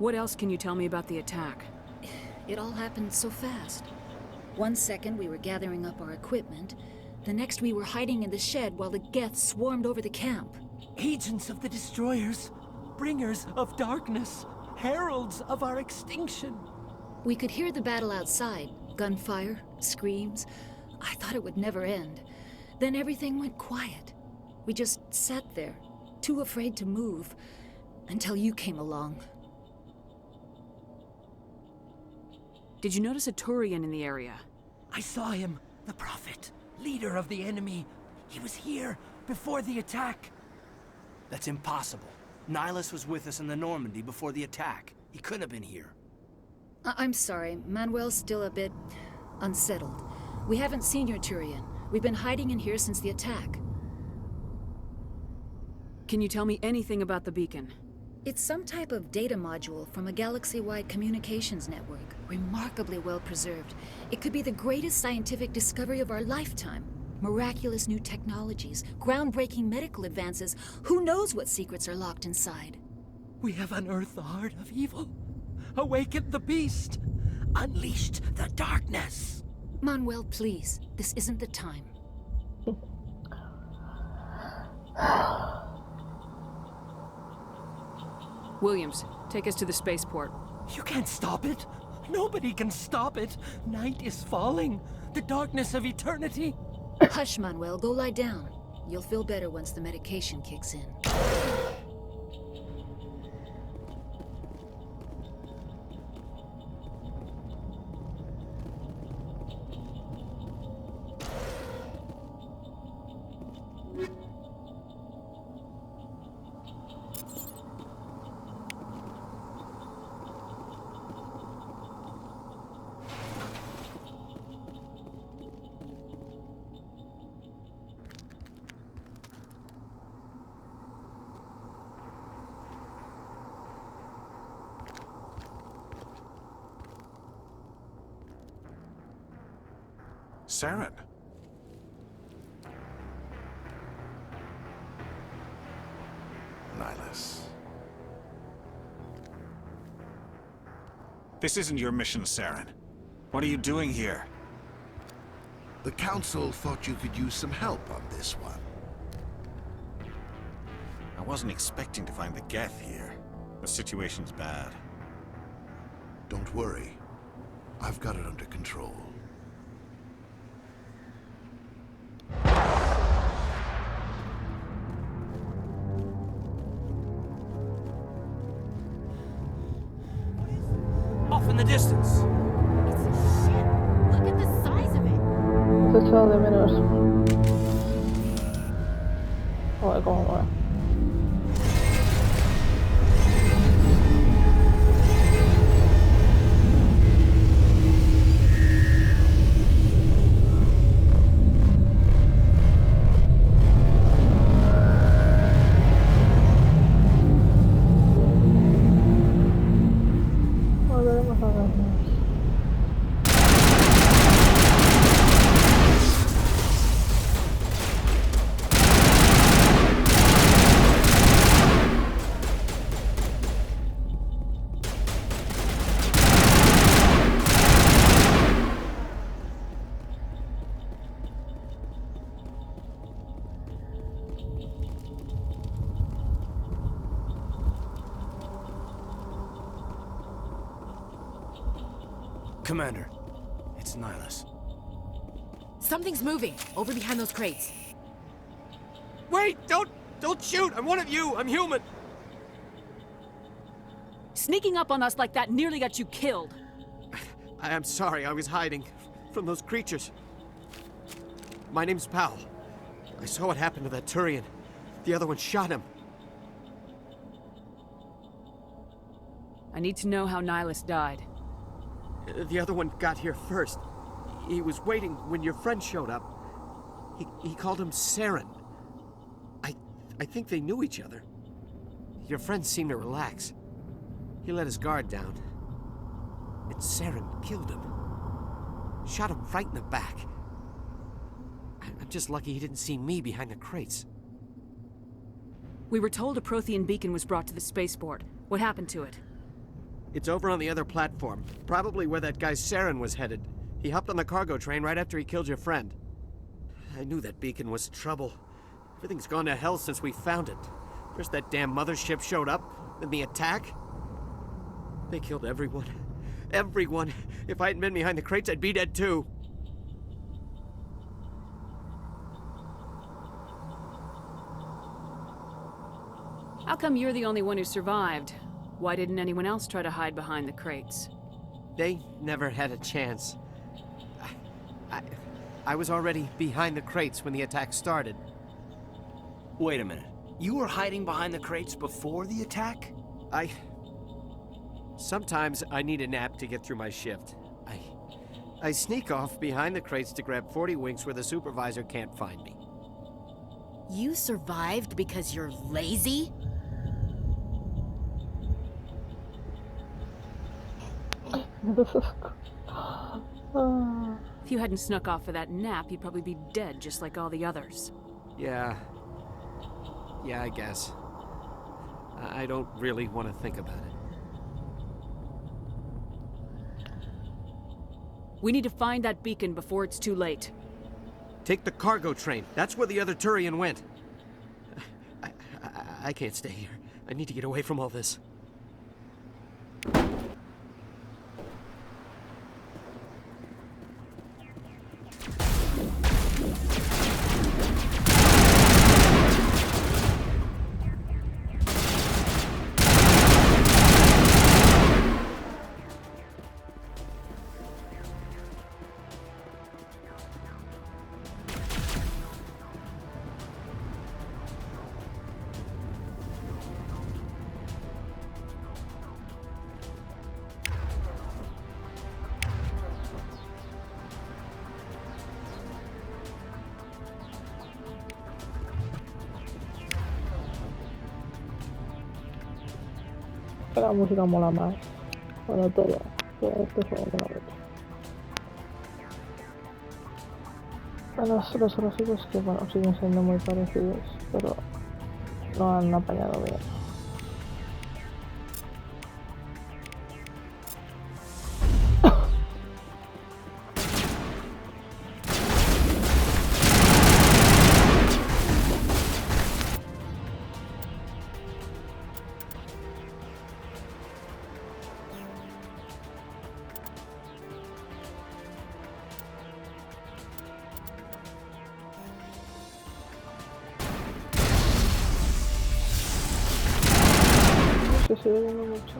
What else can you tell me about the attack? It all happened so fast. One second we were gathering up our equipment, the next we were hiding in the shed while the Geth swarmed over the camp. Agents of the Destroyers, bringers of darkness, heralds of our extinction. We could hear the battle outside, gunfire, screams. I thought it would never end. Then everything went quiet. We just sat there, too afraid to move, until you came along. Did you notice a Turian in the area? I saw him, the Prophet, leader of the enemy. He was here before the attack. That's impossible. Nihilus was with us in the Normandy before the attack. He couldn't have been here. I'm sorry, Manuel's still a bit unsettled. We haven't seen your Turian. We've been hiding in here since the attack. Can you tell me anything about the beacon? It's some type of data module from a galaxy-wide communications network, remarkably well preserved. It could be the greatest scientific discovery of our lifetime. Miraculous new technologies, groundbreaking medical advances. Who knows what secrets are locked inside? We have unearthed the heart of evil, awakened the beast, unleashed the darkness. Manuel, please. This isn't the time. Williams, take us to the spaceport. You can't stop it. Nobody can stop it. Night is falling. The darkness of eternity. Hush, Manuel. Go lie down. You'll feel better once the medication kicks in. Saren. Nihilus. This isn't your mission, Saren. What are you doing here? The Council thought you could use some help on this one. I wasn't expecting to find the Geth here. The situation's bad. Don't worry. I've got it under control. Off in the distance. It's a ship. Look at the size of it. Se echaba de menos. Joder, cómo mola. Volveremos a vernos. Commander, it's Nihilus. Something's moving over behind those crates. Wait! Don't shoot! I'm one of you! I'm human! Sneaking up on us like that nearly got you killed. I'm sorry, I was hiding from those creatures. My name's Powell. I saw what happened to that Turian. The other one shot him. I need to know how Nihilus died. The other one got here first. He was waiting when your friend showed up. He called him Saren. I think they knew each other. Your friend seemed to relax. He let his guard down. And Saren killed him. Shot him right in the back. I'm just lucky he didn't see me behind the crates. We were told a Prothean beacon was brought to the spaceport. What happened to it? It's over on the other platform, probably where that guy Saren was headed. He hopped on the cargo train right after he killed your friend. I knew that beacon was trouble. Everything's gone to hell since we found it. First that damn mothership showed up, then the attack. They killed everyone. Everyone. If I hadn't been behind the crates, I'd be dead too. How come you're the only one who survived? Why didn't anyone else try to hide behind the crates? They never had a chance. I was already behind the crates when the attack started. Wait a minute. You were hiding behind the crates before the attack? Sometimes I need a nap to get through my shift. I sneak off behind the crates to grab 40 winks where the supervisor can't find me. You survived because you're lazy? If you hadn't snuck off for that nap, you'd probably be dead just like all the others. Yeah, I guess. I don't really want to think about it. We need to find that beacon before it's too late. Take the cargo train. That's where the other Turian went. I can't stay here. I need to get away from all this. La música mola más. Bueno, todo. Pero este juego mola mucho. Bueno, los gráficos que bueno, siguen siendo muy parecidos, pero no han apañado bien. Se sigue viendo mucho.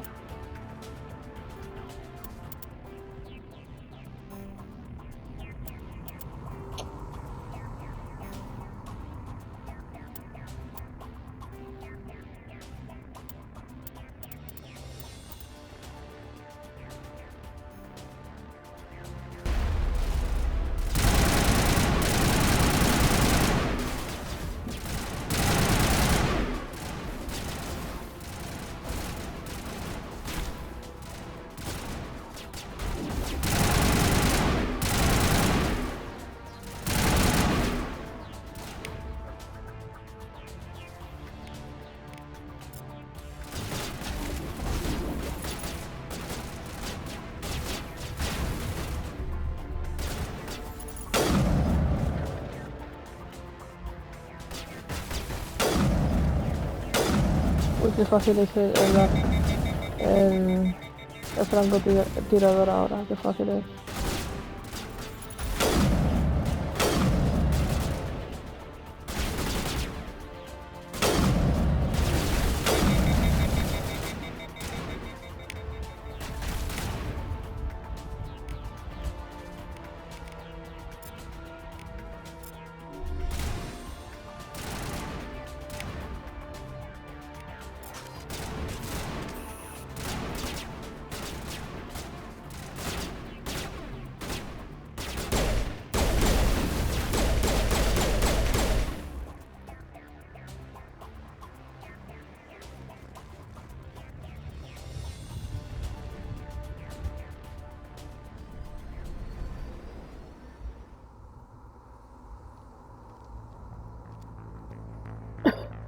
Uy, qué fácil es el francotirador ahora, qué fácil es.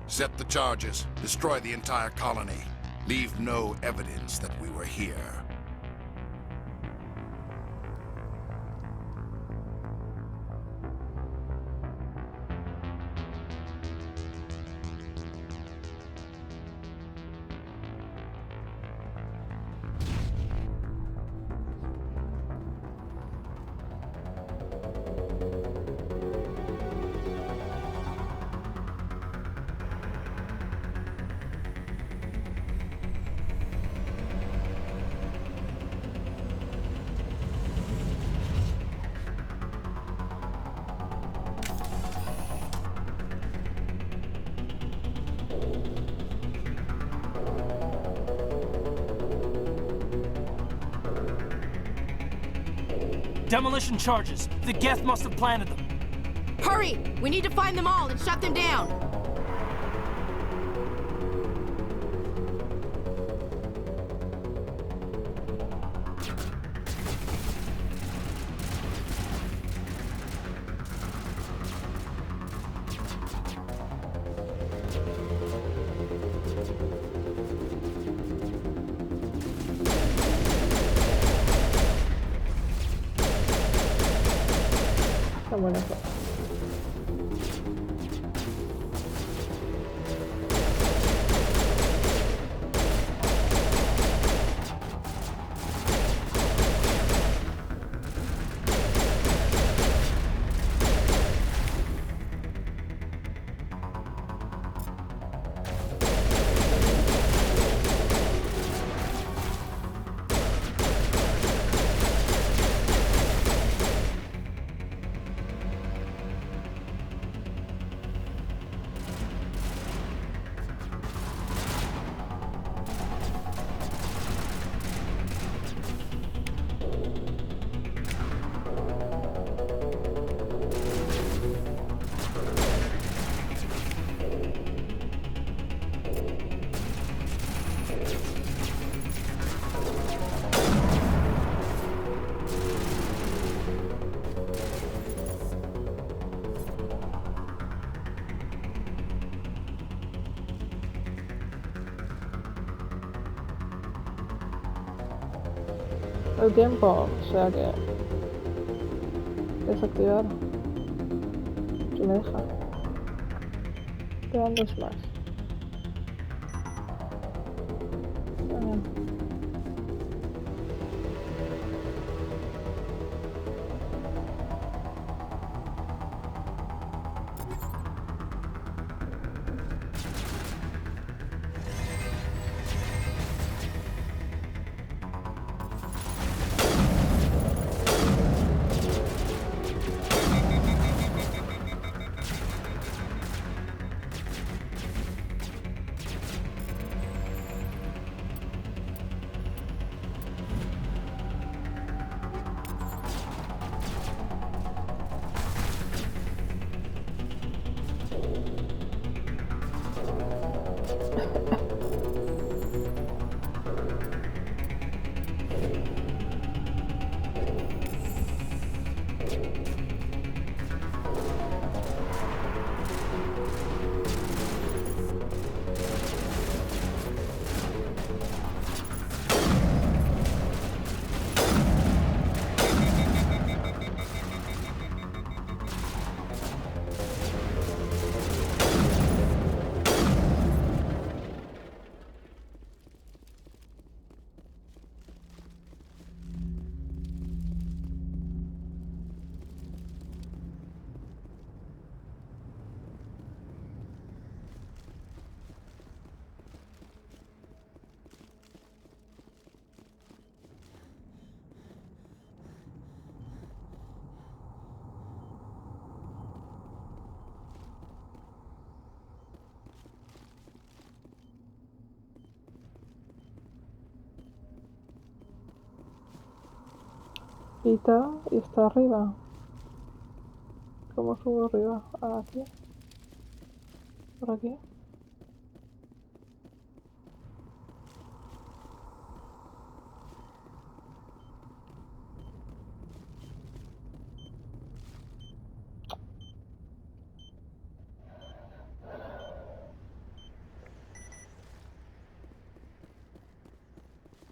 Set the charges. Destroy the entire colony. Leave no evidence that we were here. Demolition charges. The Geth must have planted them. Hurry! We need to find them all and shut them down! Está bueno eso. El tiempo, o sea que desactivar. Si me deja. Quedan dos más. Bien. Y está arriba. ¿Cómo subo arriba? Aquí. Por aquí.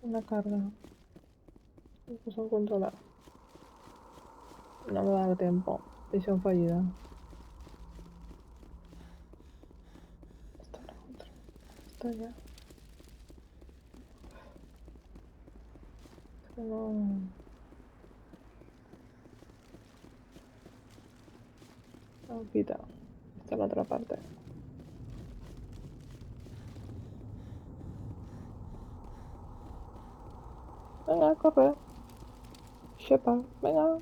Una carga. Impulsión controlar. No me va a dar tiempo. Misión fallida. Esto no control. Esto ya. Esto no. No quita. Esta es la otra parte. Venga, corre. Shepard, venga.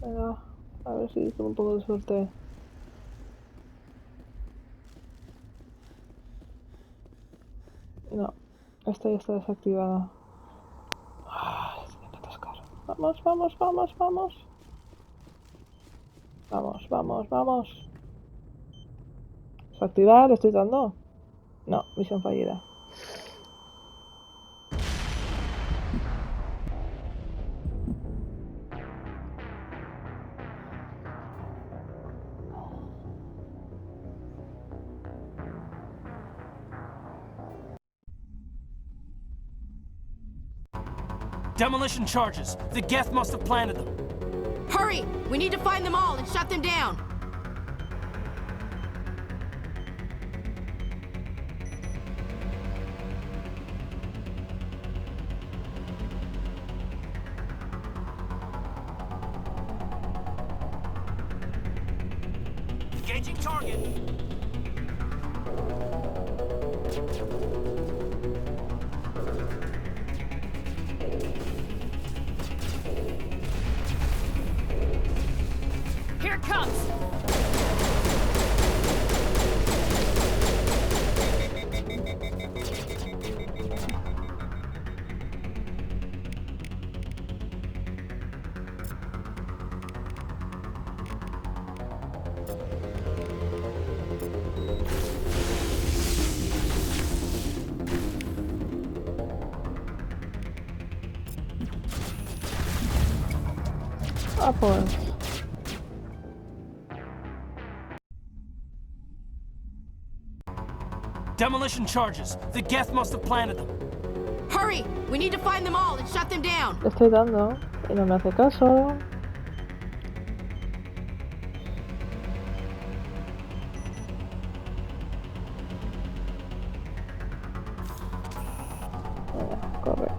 Venga, a ver si con un poco de suerte. No, esta ya está desactivada. Ah, se tiene que atascar. Vamos, vamos, vamos, vamos. Vamos, vamos, vamos. ¿Desactivar? ¿Le estoy dando? No, misión fallida. Demolition charges. The Geth must have planted them. Hurry! We need to find them all and shut them down. Engaging target. Here it comes! Ah, pues. Demolition charges. The Geth must have planted them. Hurry! We need to find them all and shut them down. Le estoy dando y no me hace caso. Venga, corre.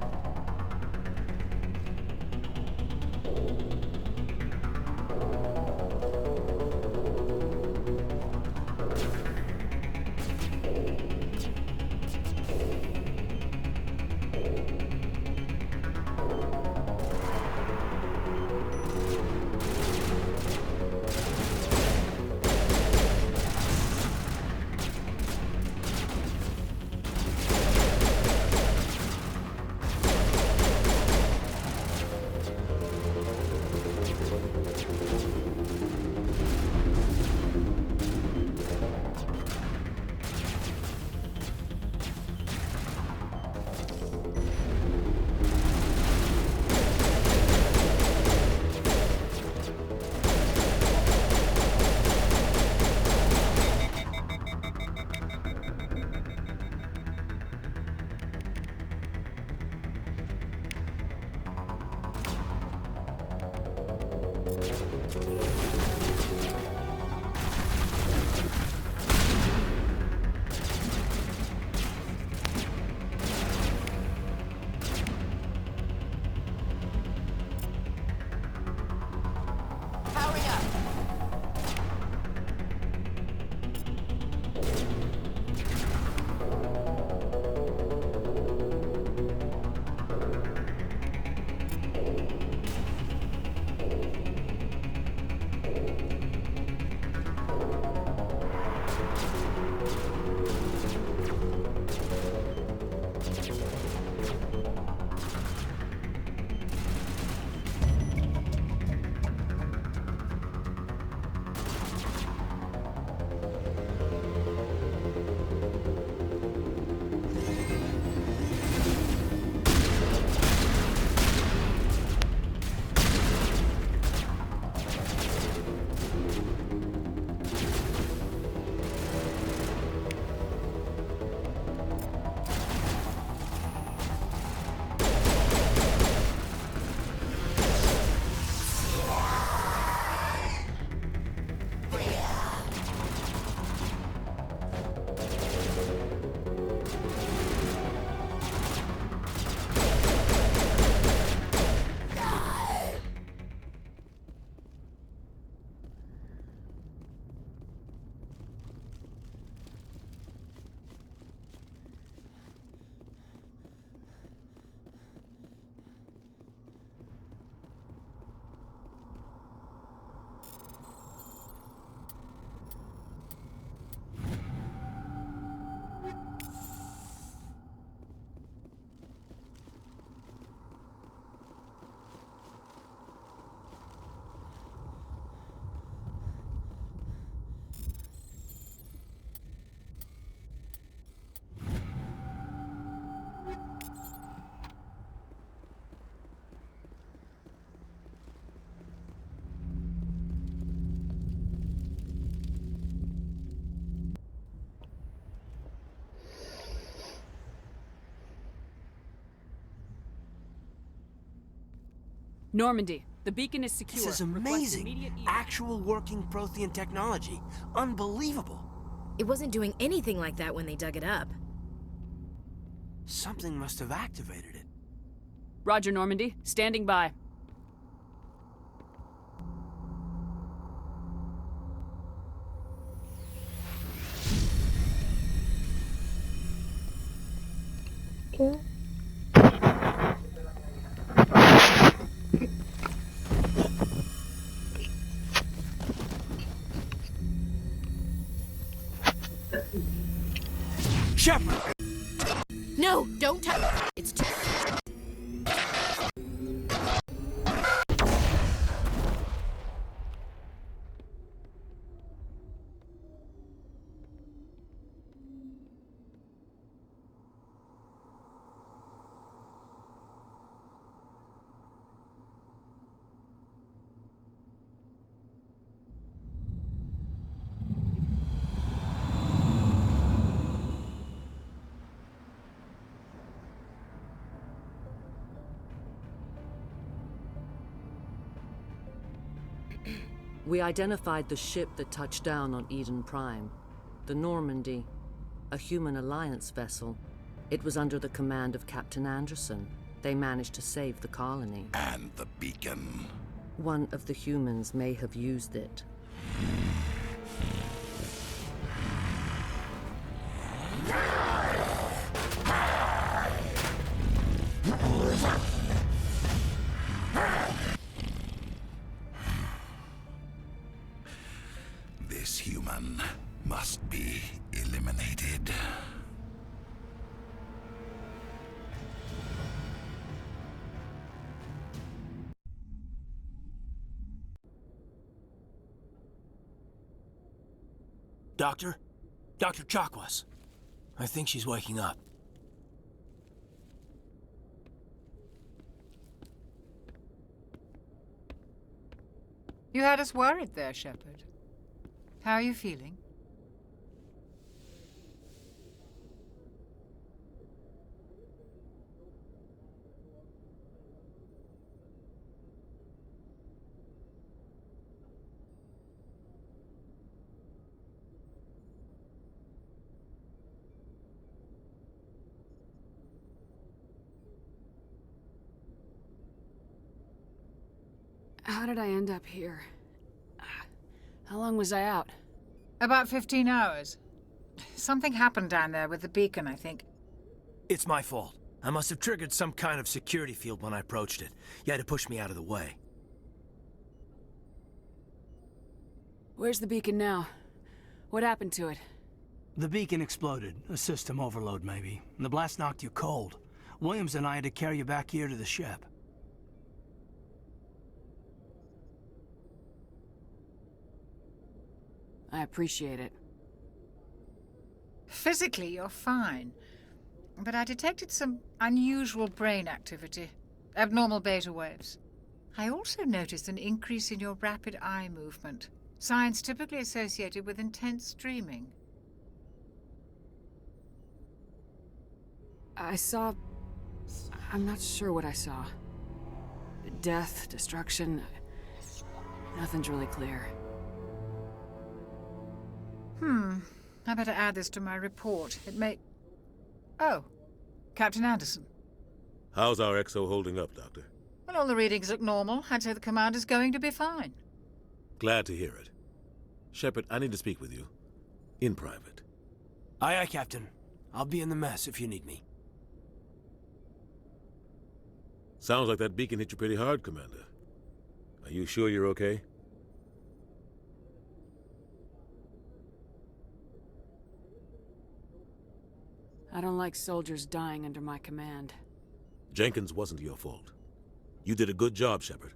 Normandy, the beacon is secure. This is Request amazing. immediate evac. Actual working Prothean technology. Unbelievable. It wasn't doing anything like that when they dug it up. Something must have activated it. Roger, Normandy. Standing by. ¿Qué? Shepard! No, don't touch. It's too. We identified the ship that touched down on Eden Prime. The Normandy, a human alliance vessel. It was under the command of Captain Anderson. They managed to save the colony. And the beacon. One of the humans may have used it. This human must be eliminated. Doctor? Dr. Chakwas. I think she's waking up. You had us worried there, Shepard. How are you feeling? How did I end up here? How long was I out? About 15 hours. Something happened down there with the beacon, I think. It's my fault. I must have triggered some kind of security field when I approached it. You had to push me out of the way. Where's the beacon now? What happened to it? The beacon exploded. A system overload, maybe. And the blast knocked you cold. Williams and I had to carry you back here to the ship. I appreciate it. Physically, you're fine. But I detected some unusual brain activity. Abnormal beta waves. I also noticed an increase in your rapid eye movement. Signs typically associated with intense dreaming. I saw... I'm not sure what I saw. Death, destruction... Nothing's really clear. I better add this to my report. It may... Oh, Captain Anderson. How's our XO holding up, Doctor? Well, all the readings look normal. I'd say the commander's going to be fine. Glad to hear it. Shepard, I need to speak with you. In private. Aye, aye, Captain. I'll be in the mess if you need me. Sounds like that beacon hit you pretty hard, Commander. Are you sure you're okay? I don't like soldiers dying under my command. Jenkins wasn't your fault. You did a good job, Shepard.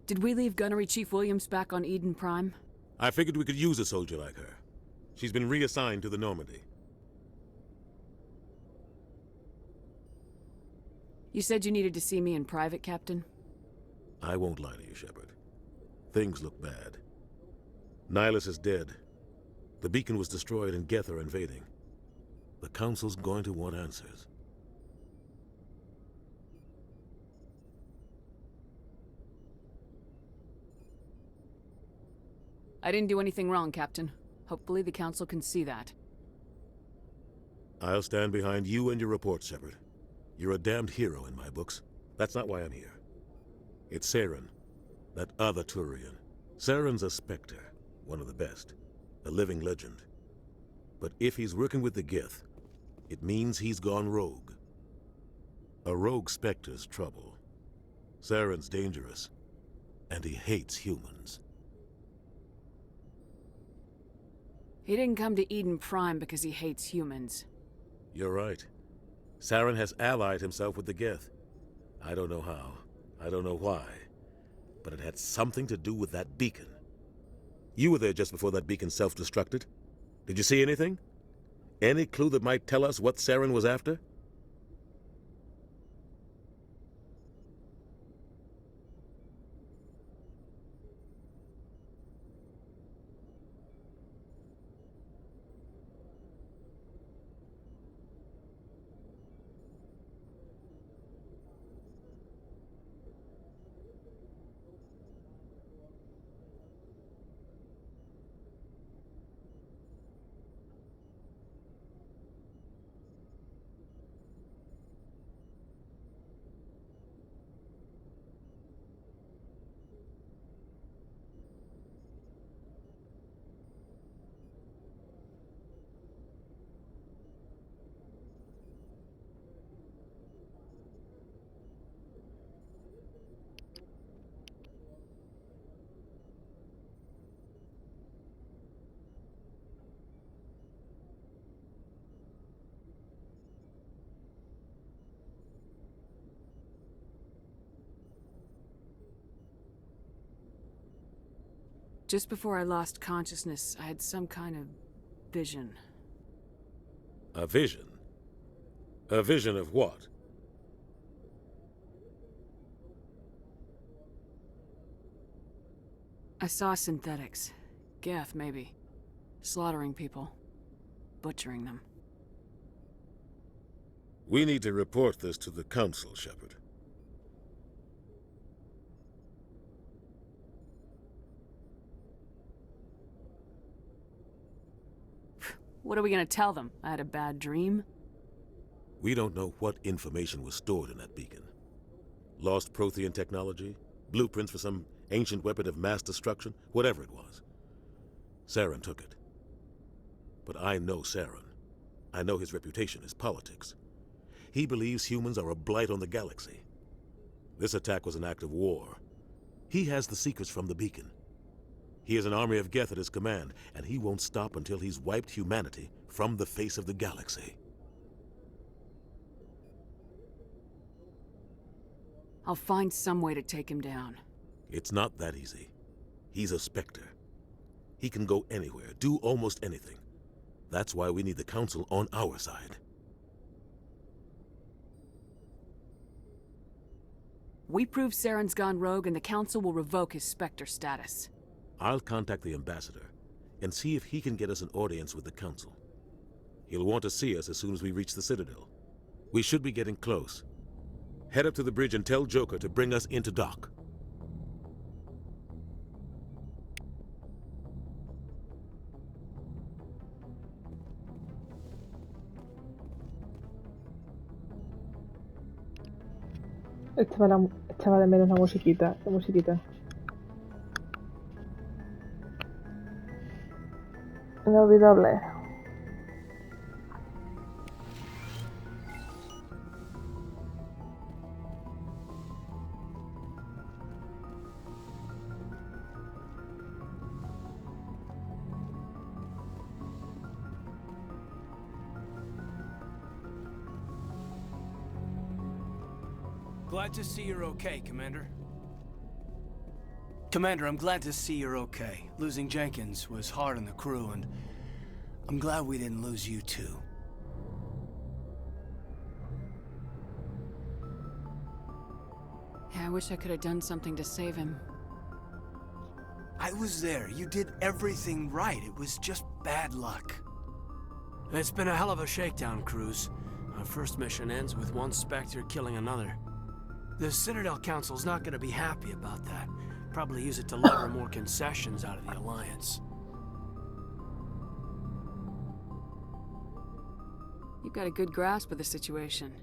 Did we leave Gunnery Chief Williams back on Eden Prime? I figured we could use a soldier like her. She's been reassigned to the Normandy. You said you needed to see me in private, Captain? I won't lie to you, Shepard. Things look bad. Nihilus is dead. The beacon was destroyed and Geth are invading. The Council's going to want answers. I didn't do anything wrong, Captain. Hopefully the Council can see that. I'll stand behind you and your report, Shepard. You're a damned hero in my books. That's not why I'm here. It's Saren, that other Turian. Saren's a Spectre, one of the best, a living legend. But if he's working with the Geth, it means he's gone rogue. A rogue Spectre's trouble. Saren's dangerous, and he hates humans. He didn't come to Eden Prime because he hates humans. You're right. Saren has allied himself with the Geth. I don't know how. I don't know why. But it had something to do with that beacon. You were there just before that beacon self-destructed. Did you see anything? Any clue that might tell us what Saren was after? Just before I lost consciousness, I had some kind of vision. A vision? A vision of what? I saw synthetics. Geth, maybe. Slaughtering people. Butchering them. We need to report this to the Council, Shepard. What are we gonna tell them? I had a bad dream? We don't know what information was stored in that beacon. Lost Prothean technology? Blueprints for some ancient weapon of mass destruction? Whatever it was. Saren took it. But I know Saren. I know his reputation is politics. He believes humans are a blight on the galaxy. This attack was an act of war. He has the secrets from the beacon. He has an army of Geth at his command, and he won't stop until he's wiped humanity from the face of the galaxy. I'll find some way to take him down. It's not that easy. He's a Spectre. He can go anywhere, do almost anything. That's why we need the Council on our side. We prove Saren's gone rogue and the Council will revoke his Spectre status. I'll contact the Ambassador and see if he can get us an audience with the Council. He'll want to see us as soon as we reach the Citadel. We should be getting close. Head up to the bridge and tell Joker to bring us into dock. Echaba de menos la musiquita, Inolvidable. Glad to see you're okay, Commander. Commander, I'm glad to see you're okay. Losing Jenkins was hard on the crew, and I'm glad we didn't lose you too. Yeah, I wish I could have done something to save him. I was there. You did everything right. It was just bad luck. It's been a hell of a shakedown, Cruz. Our first mission ends with one Spectre killing another. The Citadel Council's not gonna be happy about that. Probably use it to lever more concessions out of the Alliance. You've got a good grasp of the situation.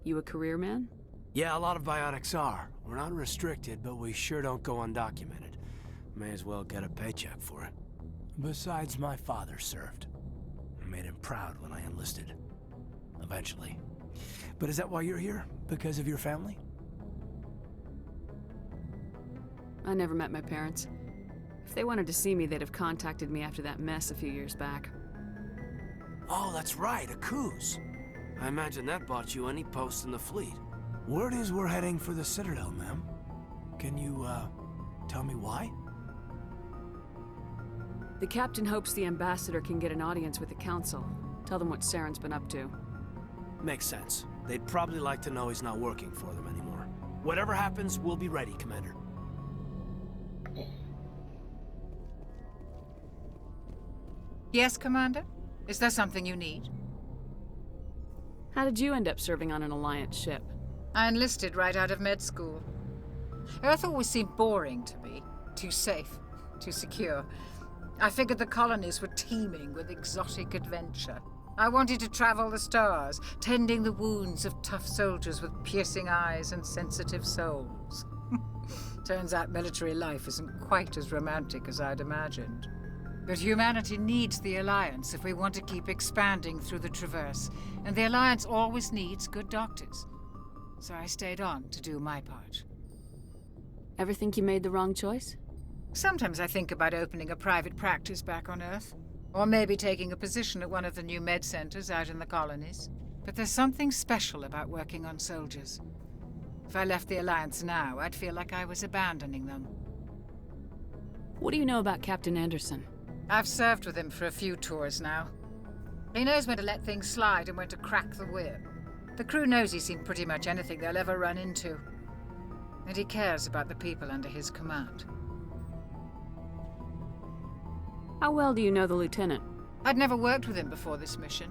You a career man? Yeah, a lot of biotics are. We're not restricted, but we sure don't go undocumented. May as well get a paycheck for it. Besides, my father served. I made him proud when I enlisted. Eventually. But is that why you're here? Because of your family? I never met my parents. If they wanted to see me, they'd have contacted me after that mess a few years back. Oh, that's right, a cruise. I imagine that bought you any post in the fleet. Word is we're heading for the Citadel, ma'am. Can you, tell me why? The captain hopes the ambassador can get an audience with the council. Tell them what Saren's been up to. Makes sense. They'd probably like to know he's not working for them anymore. Whatever happens, we'll be ready, Commander. Yes, Commander? Is there something you need? How did you end up serving on an Alliance ship? I enlisted right out of med school. Earth always seemed boring to me. Too safe, too secure. I figured the colonies were teeming with exotic adventure. I wanted to travel the stars, tending the wounds of tough soldiers with piercing eyes and sensitive souls. Turns out military life isn't quite as romantic as I'd imagined. But humanity needs the Alliance if we want to keep expanding through the Traverse, and the Alliance always needs good doctors. So I stayed on to do my part. Ever think you made the wrong choice? Sometimes I think about opening a private practice back on Earth, or maybe taking a position at one of the new med centers out in the colonies. But there's something special about working on soldiers. If I left the Alliance now, I'd feel like I was abandoning them. What do you know about Captain Anderson? I've served with him for a few tours now. He knows when to let things slide and when to crack the whip. The crew knows he's seen pretty much anything they'll ever run into. And he cares about the people under his command. How well do you know the lieutenant? I'd never worked with him before this mission.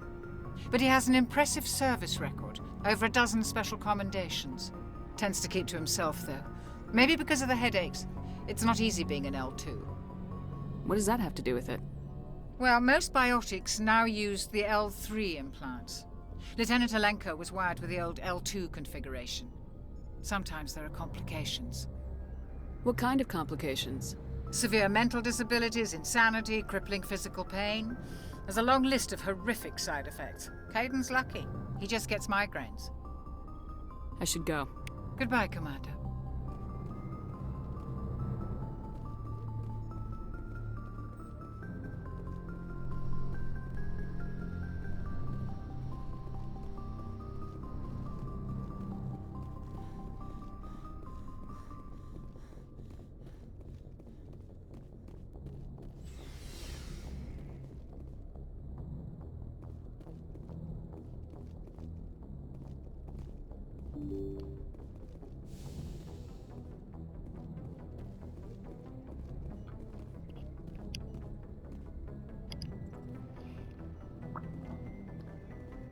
But he has an impressive service record, over a dozen special commendations. Tends to keep to himself, though. Maybe because of the headaches. It's not easy being an L2. What does that have to do with it? Well, most biotics now use the L3 implants. Lieutenant Alenko was wired with the old L2 configuration. Sometimes there are complications. What kind of complications? Severe mental disabilities, insanity, crippling physical pain. There's a long list of horrific side effects. Caden's lucky. He just gets migraines. I should go. Goodbye, Commander.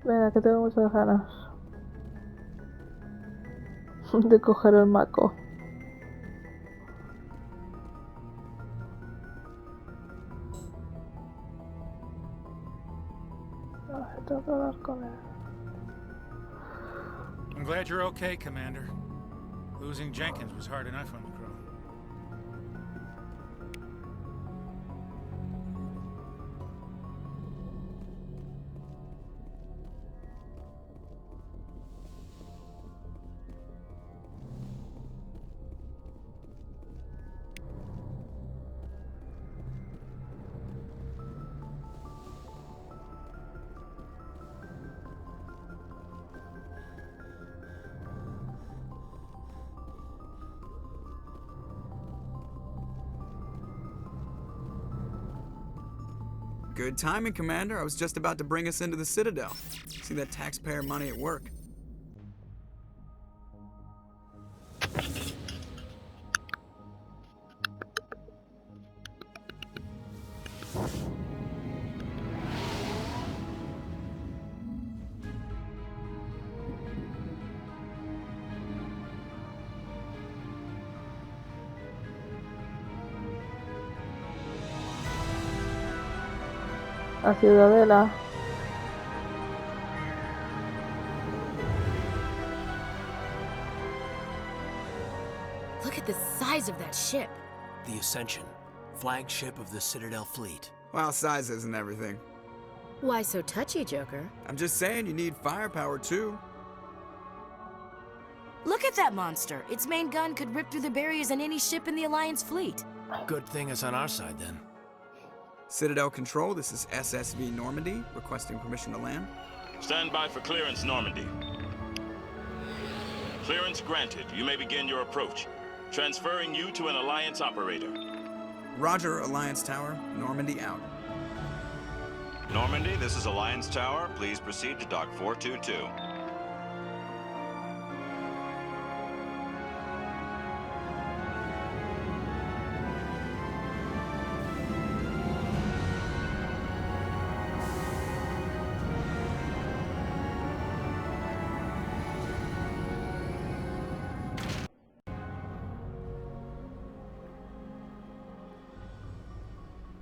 Venga, que tengo muchas ganas de coger el maco. Ay, tengo que hablar con él. I'm glad you're okay, Commander. Losing Jenkins was hard enough on the crew. Good timing, Commander. I was just about to bring us into the Citadel. See that taxpayer money at work. La ciudadela. Look at the size of that ship. The Ascension, flagship of the Citadel fleet. Well, size isn't everything. Why so touchy, Joker? I'm just saying you need firepower too. Look at that monster. Its main gun could rip through the barriers in any ship in the Alliance fleet. Good thing it's on our side then. Citadel Control, this is SSV Normandy, requesting permission to land. Stand by for clearance, Normandy. Clearance granted. You may begin your approach. Transferring you to an Alliance operator. Roger, Alliance Tower. Normandy out. Normandy, this is Alliance Tower. Please proceed to Dock 422.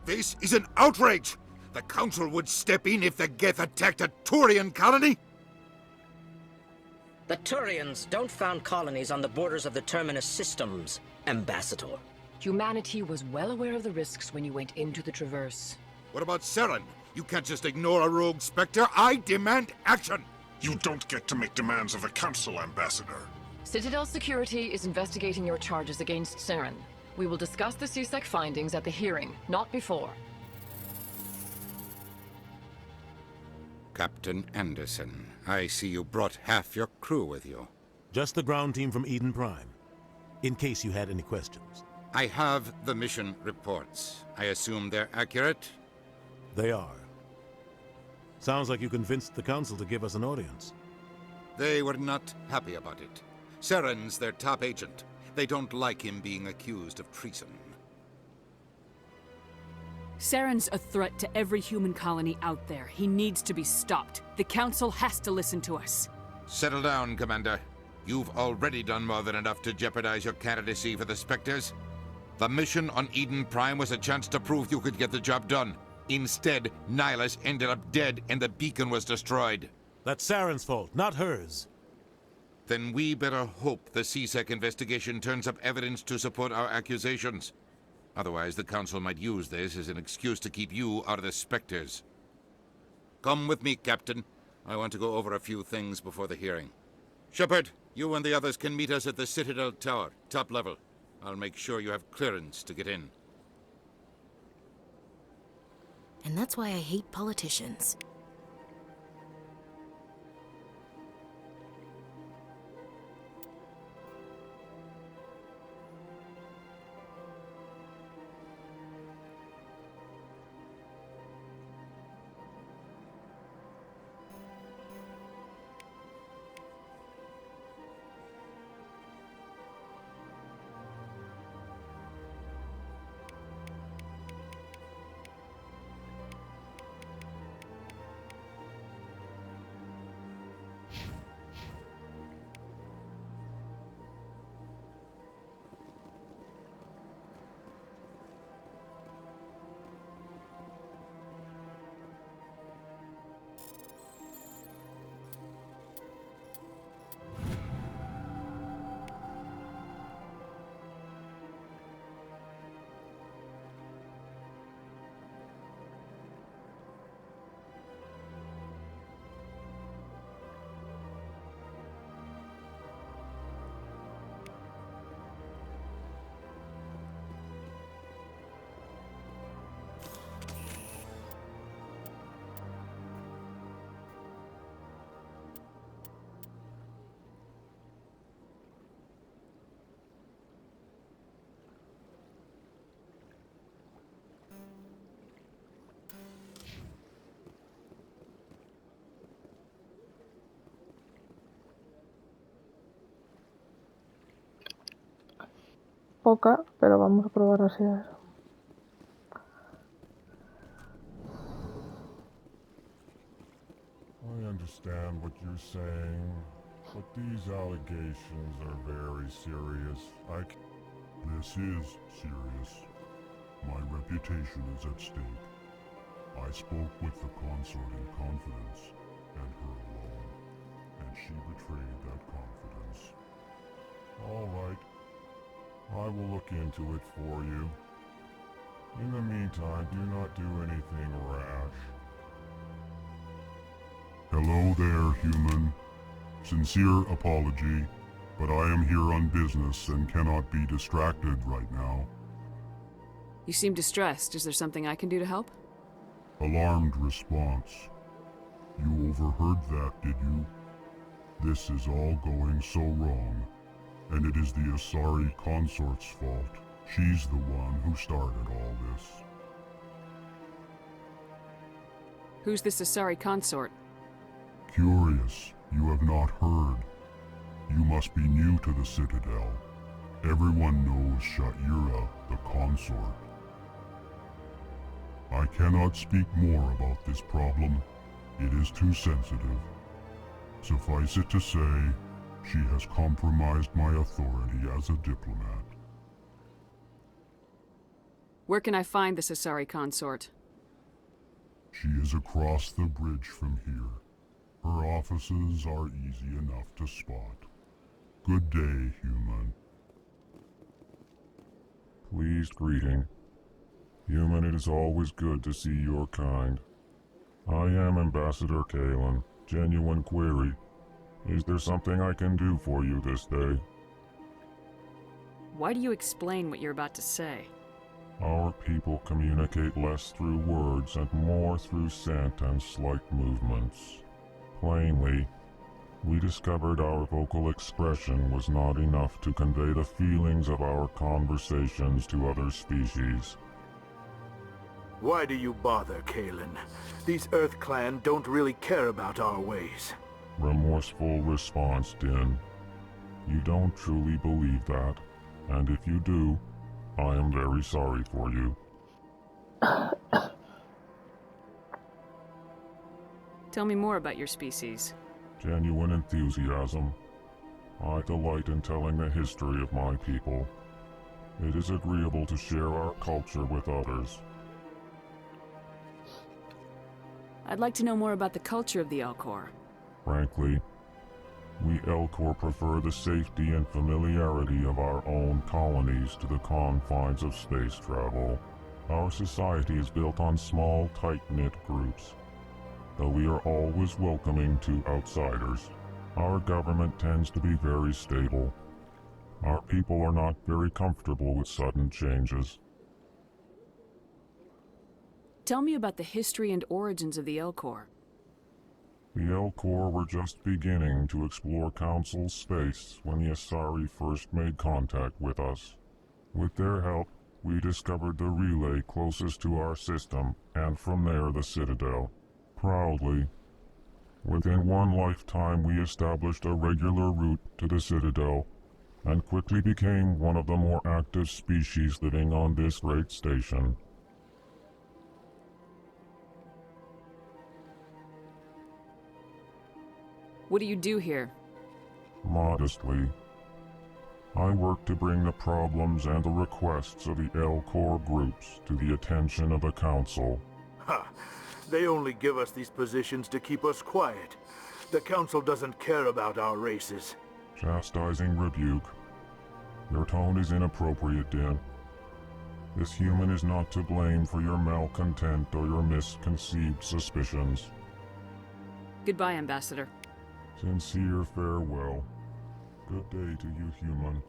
This is an outrage! The Council would step in if the Geth attacked a Turian colony? The Turians don't found colonies on the borders of the Terminus systems, Ambassador. Humanity was well aware of the risks when you went into the Traverse. What about Saren? You can't just ignore a rogue Spectre. I demand action! You don't get to make demands of the Council, Ambassador. Citadel Security is investigating your charges against Saren. We will discuss the CSEC findings at the hearing, not before. Captain Anderson, I see you brought half your crew with you. Just the ground team from Eden Prime, in case you had any questions. I have the mission reports. I assume they're accurate? They are. Sounds like you convinced the Council to give us an audience. They were not happy about it. Saren's their top agent. They don't like him being accused of treason. Saren's a threat to every human colony out there. He needs to be stopped. The Council has to listen to us. Settle down, Commander. You've already done more than enough to jeopardize your candidacy for the Spectres. The mission on Eden Prime was a chance to prove you could get the job done. Instead, Nihilus ended up dead and the beacon was destroyed. That's Saren's fault, not hers. Then we better hope the CSEC investigation turns up evidence to support our accusations. Otherwise, the Council might use this as an excuse to keep you out of the Spectres. Come with me, Captain. I want to go over a few things before the hearing. Shepard, you and the others can meet us at the Citadel Tower, top level. I'll make sure you have clearance to get in. And that's why I hate politicians. Poca, pero vamos a probar así a ver. I understand what you're saying, but these allegations are very serious. This is serious. My reputation is at stake. I spoke with the consort in confidence, and her alone, and she betrayed that confidence. All right. I will look into it for you. In the meantime, do not do anything rash. Hello there, human. Sincere apology, but I am here on business and cannot be distracted right now. You seem distressed. Is there something I can do to help? Alarmed response. You overheard that, did you? This is all going so wrong, and it is the Asari consort's fault. She's the one who started all this. Who's this Asari consort? Curious, you have not heard. You must be new to the Citadel. Everyone knows Sha'ira, the consort. I cannot speak more about this problem. It is too sensitive. Suffice it to say, she has compromised my authority as a diplomat. Where can I find this Asari consort? She is across the bridge from here. Her offices are easy enough to spot. Good day, human. Pleased greeting. Human, it is always good to see your kind. I am Ambassador Kalen. Genuine query. Is there something I can do for you this day? Why do you explain what you're about to say? Our people communicate less through words and more through scent and slight movements. Plainly, we discovered our vocal expression was not enough to convey the feelings of our conversations to other species. Why do you bother, Kalen? These Earth Clan don't really care about our ways. Remorseful response, Din. You don't truly believe that, and if you do, I am very sorry for you. Tell me more about your species. Genuine enthusiasm. I delight in telling the history of my people. It is agreeable to share our culture with others. I'd like to know more about the culture of the Elcor. Frankly, we Elcor prefer the safety and familiarity of our own colonies to the confines of space travel. Our society is built on small, tight-knit groups, though we are always welcoming to outsiders. Our government tends to be very stable. Our people are not very comfortable with sudden changes. Tell me about the history and origins of the Elcor. The Elcor were just beginning to explore Council space when the Asari first made contact with us. With their help, we discovered the relay closest to our system, and from there the Citadel. Proudly, within one lifetime we established a regular route to the Citadel, and quickly became one of the more active species living on this great station. What do you do here? Modestly, I work to bring the problems and the requests of the Elcor groups to the attention of the Council. Ha! They only give us these positions to keep us quiet. The Council doesn't care about our races. Chastising rebuke. Your tone is inappropriate, Din. This human is not to blame for your malcontent or your misconceived suspicions. Goodbye, Ambassador. Sincere farewell. Good day to you, human.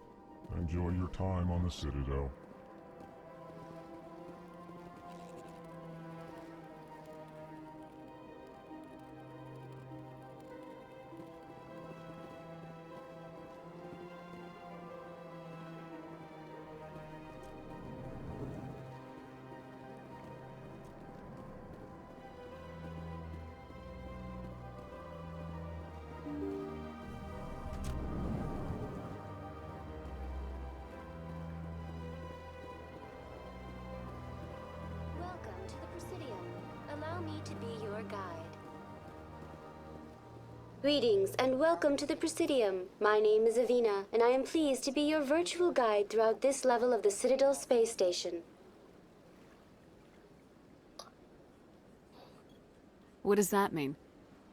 Enjoy your time on the Citadel. Greetings and welcome to the Presidium. My name is Avina, and I am pleased to be your virtual guide throughout this level of the Citadel space station. What does that mean?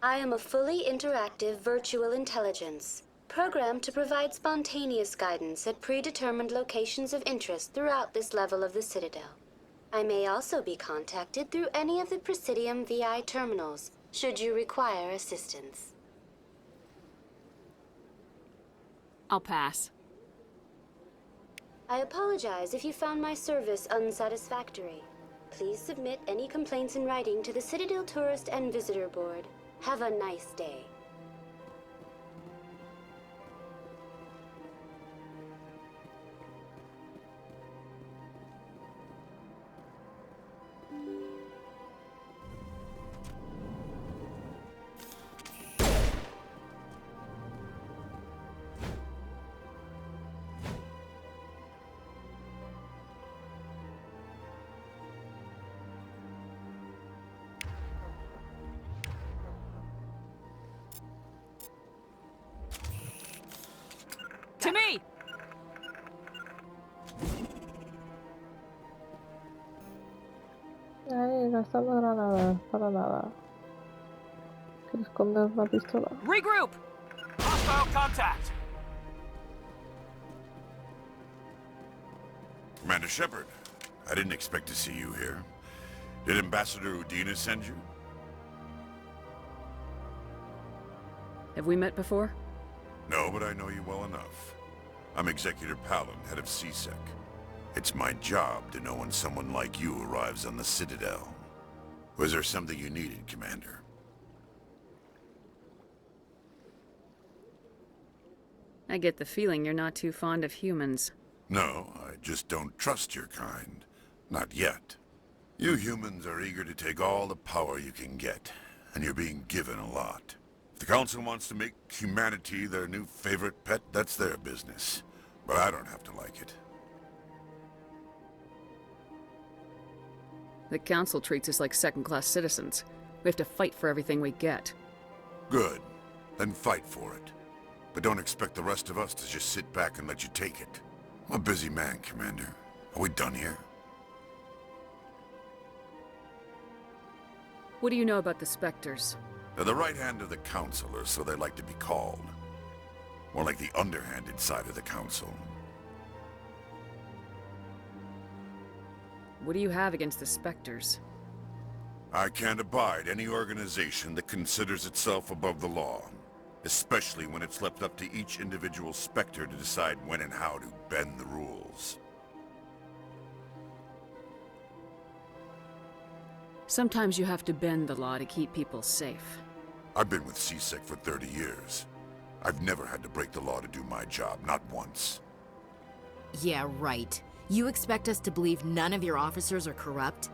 I am a fully interactive virtual intelligence, programmed to provide spontaneous guidance at predetermined locations of interest throughout this level of the Citadel. I may also be contacted through any of the Presidium VI terminals, should you require assistance. I'll pass. I apologize if you found my service unsatisfactory. Please submit any complaints in writing to the Citadel Tourist and Visitor Board. Have a nice day. To me! Ay, gastando granadas, para nada. Quiero esconder la pistola. Regroup! Hostile contact! Commander Shepard, I didn't expect to see you here. Did Ambassador Udina send you? Have we met before? No, but I know you well enough. I'm Executor Palin, head of CSEC. It's my job to know when someone like you arrives on the Citadel. Was there something you needed, Commander? I get the feeling you're not too fond of humans. No, I just don't trust your kind. Not yet. You humans are eager to take all the power you can get, and you're being given a lot. If the Council wants to make humanity their new favorite pet, that's their business. But I don't have to like it. The Council treats us like second-class citizens. We have to fight for everything we get. Good. Then fight for it. But don't expect the rest of us to just sit back and let you take it. I'm a busy man, Commander. Are we done here? What do you know about the Spectres? They're the right hand of the Council, or so they like to be called. More like the underhanded side of the Council. What do you have against the Spectres? I can't abide any organization that considers itself above the law. Especially when it's left up to each individual Spectre to decide when and how to bend the rules. Sometimes you have to bend the law to keep people safe. I've been with CSEC for 30 years. I've never had to break the law to do my job, not once. Yeah, right. You expect us to believe none of your officers are corrupt?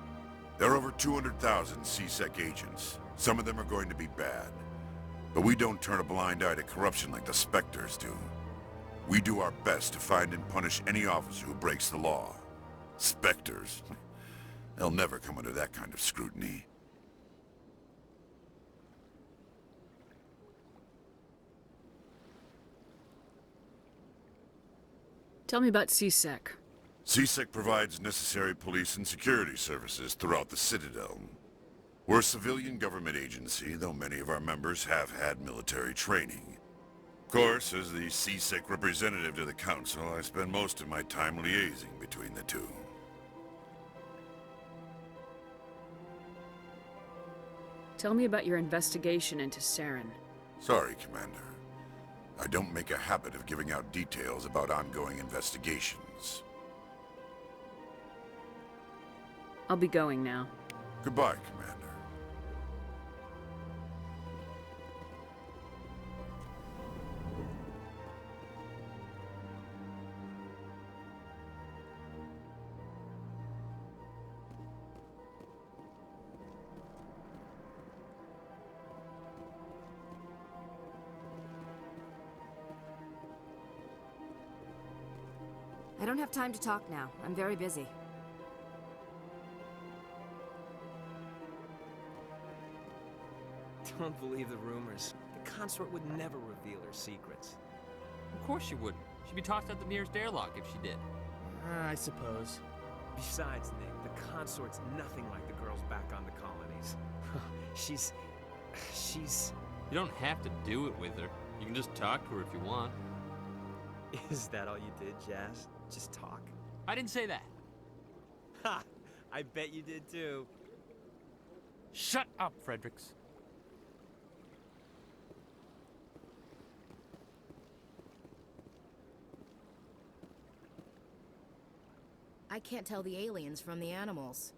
There are over 200,000 CSEC agents. Some of them are going to be bad. But we don't turn a blind eye to corruption like the Spectres do. We do our best to find and punish any officer who breaks the law. Spectres? They'll never come under that kind of scrutiny. Tell me about CSEC. CSEC provides necessary police and security services throughout the Citadel. We're a civilian government agency, though many of our members have had military training. Of course, as the CSEC representative to the Council, I spend most of my time liaising between the two. Tell me about your investigation into Saren. Sorry, Commander. I don't make a habit of giving out details about ongoing investigations. I'll be going now. Goodbye, Commander. I don't have time to talk now. I'm very busy. Don't believe the rumors. The consort would never reveal her secrets. Of course she wouldn't. She'd be tossed out the nearest airlock if she did. I suppose. Besides, Nick, the consort's nothing like the girls back on the colonies. She's... You don't have to do it with her. You can just talk to her if you want. Is that all you did, Jazz? Just talk? I didn't say that. Ha! I bet you did too. Shut up, Fredericks. I can't tell the aliens from the animals.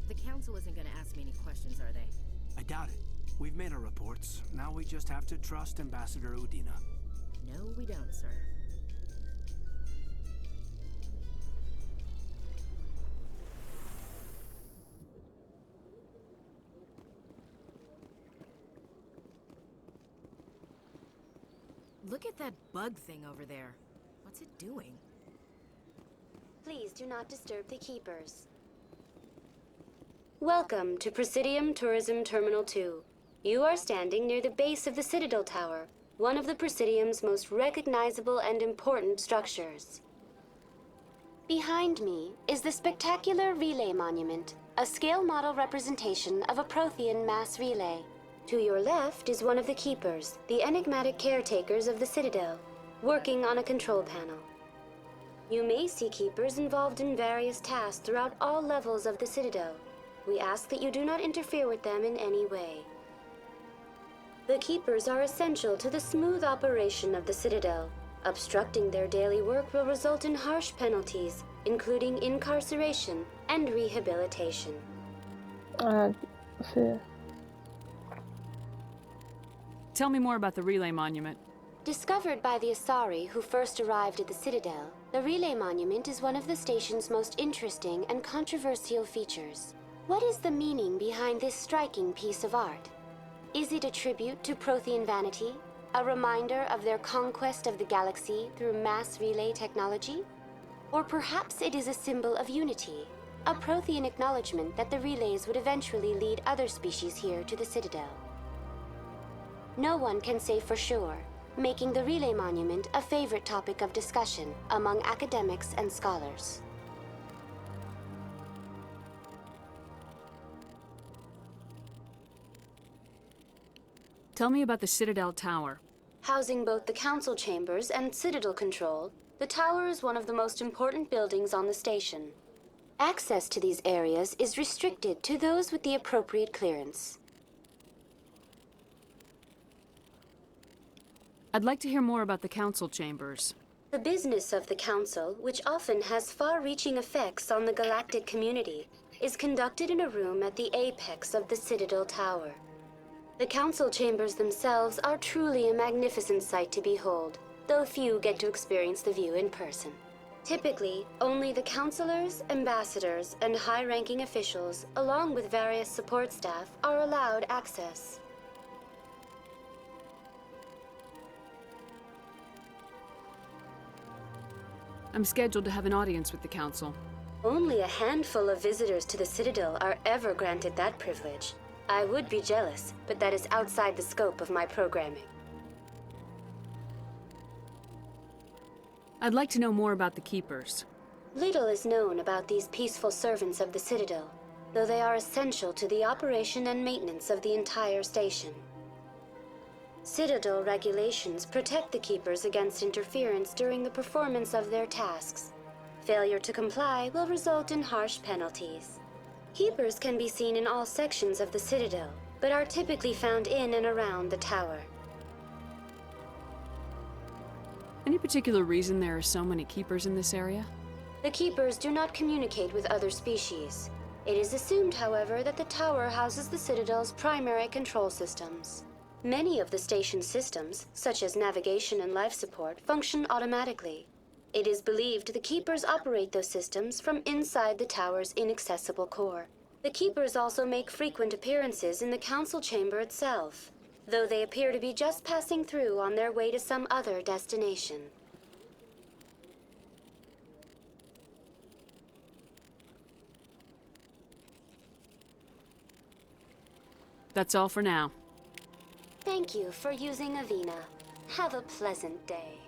The council isn't gonna ask me any questions, are they? I doubt it. We've made our reports. Now we just have to trust Ambassador Udina. No, we don't, sir. Look at that bug thing over there. What's it doing? Please do not disturb the keepers. Welcome to Presidium Tourism Terminal 2. You are standing near the base of the Citadel Tower, one of the Presidium's most recognizable and important structures. Behind me is the spectacular Relay Monument, a scale model representation of a Prothean mass relay. To your left is one of the keepers, the enigmatic caretakers of the Citadel, working on a control panel. You may see keepers involved in various tasks throughout all levels of the Citadel. We ask that you do not interfere with them in any way. The keepers are essential to the smooth operation of the Citadel. Obstructing their daily work will result in harsh penalties, including incarceration and rehabilitation. Sí. Tell me more about the Relay Monument. Discovered by the Asari who first arrived at the Citadel, the Relay Monument is one of the station's most interesting and controversial features. What is the meaning behind this striking piece of art? Is it a tribute to Prothean vanity? A reminder of their conquest of the galaxy through mass relay technology? Or perhaps it is a symbol of unity, a Prothean acknowledgement that the relays would eventually lead other species here to the Citadel. No one can say for sure, making the Relay Monument a favorite topic of discussion among academics and scholars. Tell me about the Citadel Tower. Housing both the council chambers and Citadel control, the tower is one of the most important buildings on the station. Access to these areas is restricted to those with the appropriate clearance. I'd like to hear more about the council chambers. The business of the council, which often has far-reaching effects on the galactic community, is conducted in a room at the apex of the Citadel Tower. The council chambers themselves are truly a magnificent sight to behold, though few get to experience the view in person. Typically, only the councilors, ambassadors, and high-ranking officials, along with various support staff, are allowed access. I'm scheduled to have an audience with the council. Only a handful of visitors to the Citadel are ever granted that privilege. I would be jealous, but that is outside the scope of my programming. I'd like to know more about the Keepers. Little is known about these peaceful servants of the Citadel, though they are essential to the operation and maintenance of the entire station. Citadel regulations protect the Keepers against interference during the performance of their tasks. Failure to comply will result in harsh penalties. Keepers can be seen in all sections of the Citadel, but are typically found in and around the tower. Any particular reason there are so many Keepers in this area? The Keepers do not communicate with other species. It is assumed, however, that the tower houses the Citadel's primary control systems. Many of the station's systems, such as navigation and life support, function automatically. It is believed the Keepers operate those systems from inside the tower's inaccessible core. The Keepers also make frequent appearances in the Council chamber itself, though they appear to be just passing through on their way to some other destination. That's all for now. Thank you for using Avina. Have a pleasant day.